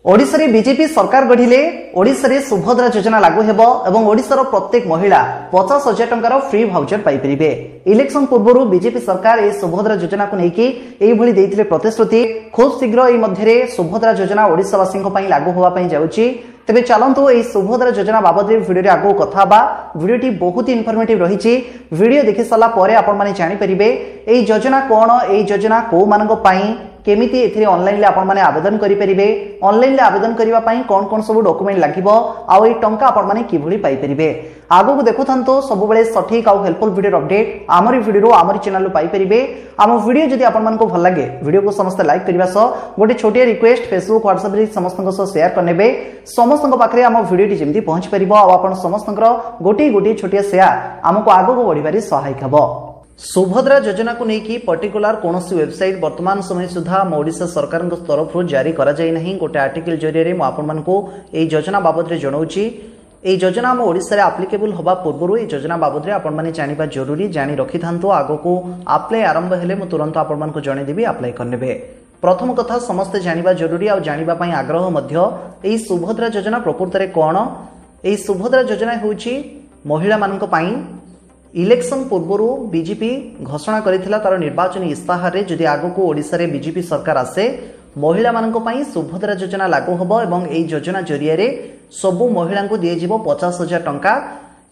ओडिशा रे बीजेपी सरकार गढ़िले ओडिशा रे सुभद्रा योजना लागू हेबो एवं ओडिशार प्रत्येक महिला 50,000 टंकार फ्री भाउचर पाई परिबे। इलेक्शन पूर्व बीजेपी सरकार ए सुभद्रा योजना को लेकिन एई भली देइथिले प्रतिश्रुति। खूब शीघ्र एई मध्यरे सुभद्रा योजना ओडिशावासी पई लागू होवा पई जाउची। तेबे चलंतु एई सुभद्रा योजना बाबद वीडियो रे आगो कथा बा। वीडियोटी बहुत इनफॉर्मेटिव रहिची। वीडियो देखि सला परे आपण माने जानि परिबे एई योजना कोन, एई योजना को मानक पई केमिति एथिरे ऑनलाइन ले आपण माने आवेदन करि परिबे, ऑनलाइन ले आवेदन करिवा पई कोन कोन सब डॉक्यूमेंट लागिबो आ एई टंका आपण माने किभली पाई परिबे। आगो को देखुथंतो सब बेले सठिक आ हेल्पफुल वीडियो अपडेट आमरी वीडियो आमरी चैनल लो पाई परिबे। आम वीडियो जदि आपण मानको भल लागे वीडियो को समस्त लाइक करिवा सो गोटे छोटी रिक्वेस्ट फेसबुक व्हाट्सएप रे समस्त को शेयर करनेबे। समस्त पाखरे आम वीडियो जेमती पहुंच परिबो आ आपण समस्त गोटी गोटी छोटी शेयर आमको आगो को बढ़िबारे सहायक हबो। सुभद्रा योजना को लेकिन पर्टिकुलर कौन वेबसाइट वर्तमान समय सुधा ओडिशा सरकार तरफ जारी करा जाय नहीं। गोटे आर्टिकल जरिए मुझे योजना बाबद जनाऊँगी। ये योजना आम ओडिशा रे एप्लिकेबल हवा पूर्व ये योजना बाबद आपण माने जानिबा जरूरी, जानी रखि थांतो। आगो को अप्लाई आरंभ हेले मु तुरंत आपण मानको जणे देबी, अप्लाई करनेबे। प्रथम कथा समस्ते जानिबा जरूरी आ जानिबा पई आग्रह मध्य एई सुभद्रा योजना प्रकृत रे कोन। एई सुभद्रा योजना होउची महिला मानक पई इलेक्शन पूर्व बीजेपी घोषणा करिथिला तार निर्वाचन इस्ताहार रे जदि आगो को ओडिशा रे बीजेपी सरकार आसे महिला मानक पई सुभद्रा योजना लागू हबो एवं एई योजना जरिया रे सबु महिला को दिए जिवो 50,000 टंका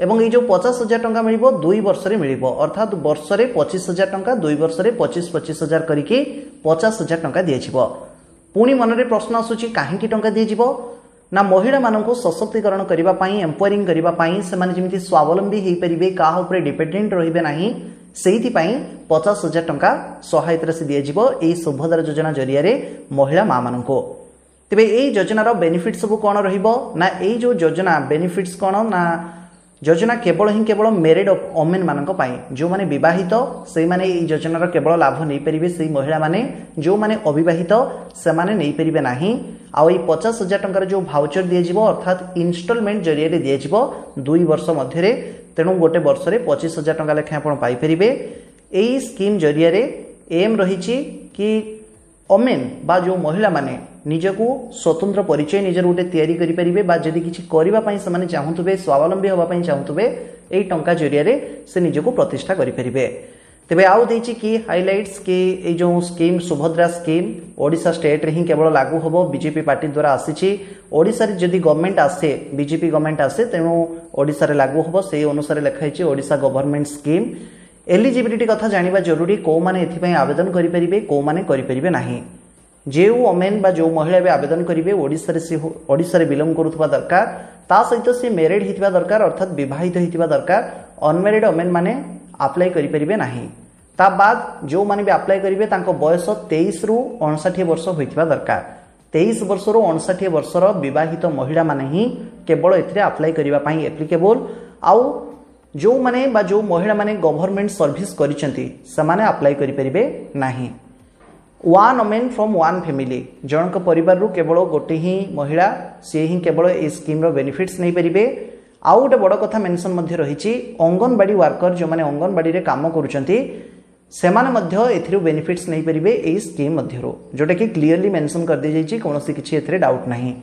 एवं एई जो 50,000 टंका मिलिबो 2 वर्ष रे मिलिबो, अर्थात वर्ष रे 25,000 टंका, 2 वर्ष रे 25,000 करिके 50,000 टंका दिए जिवो। पुणी मन रे प्रश्न आसुची काहेकि टंका दिए जिवो ना महिला मानक सशक्तिकरण करबा पई, एम्पावरिंग करबा पई, सेमाने जेमिति स्वावलंबी हेई परिबे, काहा ऊपर डिपेंडेंट रहिबे नाही, सेहिति पई 50,000 टंका सहायता राशि दिए जिवो एई सुभद्रा योजना जरिया रे महिला मां माननको। तेबे एई योजनार बेनिफिट सब कोन रहिबो ना एई जो योजना बेनिफिट्स कोन ना योजना केवल मेरिड वोमेन मानक पई, जो माने विवाहित से माने एई योजनार केवल लाभ नै परिबे। सेई महिला माने जो माने अविवाहित से माने नै परिबे नाही। आ एई 50,000 टंकार जो भाउचर दिए जिवो अर्थात इंस्टॉलमेंट जरिया रे दिए जिवो 2 वर्ष मध्य रे। तेणु गोटे वर्ष रे 25,000 टंका लेखा आपण पाई परिबे। एई स्कीम जरिया रे एम रहिछि कि ओमेन बा जो महिला माने निजको स्वतंत्र परिचय निजर गोटे तैयारी करि परिबे बा जदि किछि करिबा पई से माने चाहुतबे, स्वावलंबी होबा पई चाहुतबे, एई टंका जरिया रे से निजको प्रतिष्ठा करि परिबे। तेबे आउ देछि कि हाइलाइट्स कि ए जो scheme Subhadra scheme Odisha state रे ही केवल लागू होबो, बीजेपी पार्टी द्वारा आसीछि। ओडिशा रे जदि गवर्नमेंट आसे, बीजेपी गवर्नमेंट आसे, तेनु ओडिशा रे लागू होबो। सेही अनुसार लिखाइछि ओडिशा गवर्नमेंट स्कीम। एलिजिबिलिटी कथा जानिबा जरूरी, को माने एथि पई आवेदन करि परिबे, को माने करि परिबे नाही। जे वोमेन बा जो महिला भी आवेदन करिवे ओडिशा रे बिलोंग करुथबा दरकार, ता सहित से मेरिड हितबा दरकार, अर्थात विवाहित हितबा दरकार। अनमेरिड वोमेन माने अप्लाई करि परिबे नाही। ता बाद जो माने भी अप्लाई करिवे तांको बयस 23 रु 59 वर्ष होइथिबा दरकार। 23 वर्ष रु 59 वर्षर विवाहित महिला माने ही केवल एथिरे अप्लाई करिवा पई एप्लिकेबल। आउ जो माने बा जो महिला माने गवर्नमेंट सर्विस करिसेंती समाने अप्लाई करि परिबे नाही। One women from one family, जनक परिवार रु केवल गोटे ही महिला से ही केवल ए स्कीम रो बेनिफिट्स नै परिबे। आउ गोटे बड़ कथा मेंशन मध्य रहिछि अंगनवाड़ी वर्कर जो माने अंगनवाड़ी रे काम करूचंती सेमाने मध्य एथिरो बेनिफिट्स नै परिबे ए स्कीम मध्यरो, जोटा कि क्लियरली मेंशन कर दे जाइछि, कोनोसी किछि एथिरे डाउट नाही।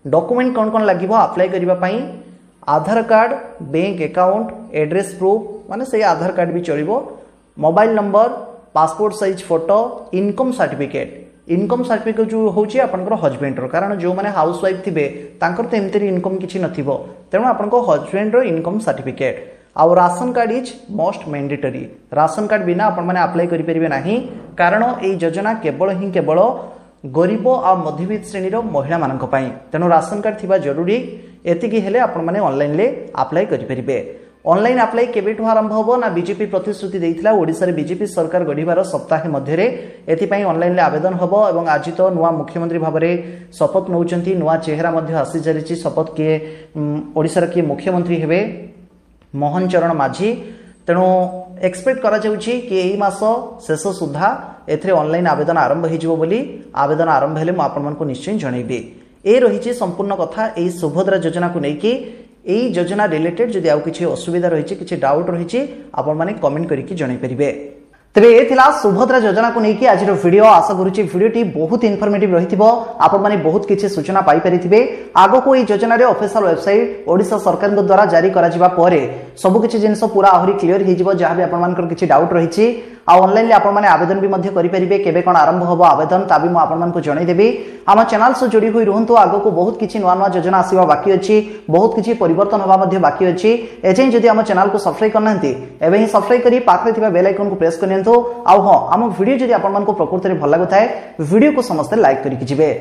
डॉक्यूमेंट कोन कोन लागिबो अप्लाई करिबा पई? Aadhaar card, bank account, address proof माने से आधार कार्ड भी चलिबो, mobile number, passport size photo, income certificate. Income certificate जो होची आपनकर हस्बैंड रो, कारण जो माने हाउस वाइफ थिबे तांकर त एमतेरी इनकम किछि नथिबो, तेणु आपनको हस्बैंड रो इनकम सर्टिफिकेट। आउ ration card is most mandatory. Ration card बिना आपण माने अप्लाई करि परिबे नाही, कारण ए योजना केवल गरीब आ मध्यवित्त श्रेणी रो महिला मानक पई। तेणु राशन कार्ड थिबा जरूरी। एतिकी हेले आपण माने ऑनलाइन ले अप्लाई करि परिबे। ऑनलाइन अप्लाई केबेठु आरंभ होबो ना बीजेपी प्रतिश्रुति देइथिला ओडिसा रे बीजेपी सरकार गढिबार सप्ताह मध्य रे एथि पई ऑनलाइन ले आवेदन होबो। एवं आज तो नुवा मुख्यमंत्री भाबरे शपथ नउचंती, नुवा चेहरा मध्य आसी जारिछि। शपथ के ओडिसा रे के मुख्यमंत्री हेबे मोहन चरण माझी। तेणु एक्सपेक्ट करा जाउछि कि एई मास शेष सुधा एथरे ऑनलाइन आवेदन आरंभ हिजिबो बोली। आवेदन आरंभ हेले मु आपन मानकु निश्चय जणैबी। ए रहिछि संपूर्ण कथा एई सुभद्रा योजना को नेकी। एई योजना रिलेटेड जदि आउ किछि असुविधा रहिछि, किछि डाउट रहिछि, आपन माने कमेंट करिकि जणाई परिबे। तेरे ये थिला सुभद्रा योजना को लेकिन आज वीडियो आशा करुच्ची वीडियोटी बहुत इनफॉर्मेटिव रही आपण माने बहुत किसी सूचना पाई परिथिबे आगो को योजना रे ऑफिशियल वेबसाइट ओडिशा सरकार द्वारा जारी करा जिबा परे सब किछि जिंस पूरा आहुरी क्लियर हे जिवो जहां भी आपण मानकर किछि डाउट रहिछि आ ऑनलाइन ले आपण माने आवेदन भी मध्य करि परिबे केबे कोन आरंभ होबो आवेदन ताबी मु आपण मान को जणै देबी हम चैनल से जोड़ी होई रहंतु आगो को बहुत किछि नवा नवा योजना आसीबा बाकी अछि बहुत किछि परिवर्तन होबा मध्य बाकी अछि एजें जदि हम चैनल को सब्सक्राइब करनंती एबे ही सब्सक्राइब करी पाखरे थिबा बेल आइकन को प्रेस करनियंतु आ हां हम वीडियो जदि आपण मान को प्रकृति रे भल लागुथाय वीडियो को समस्त लाइक करि कि जिवे।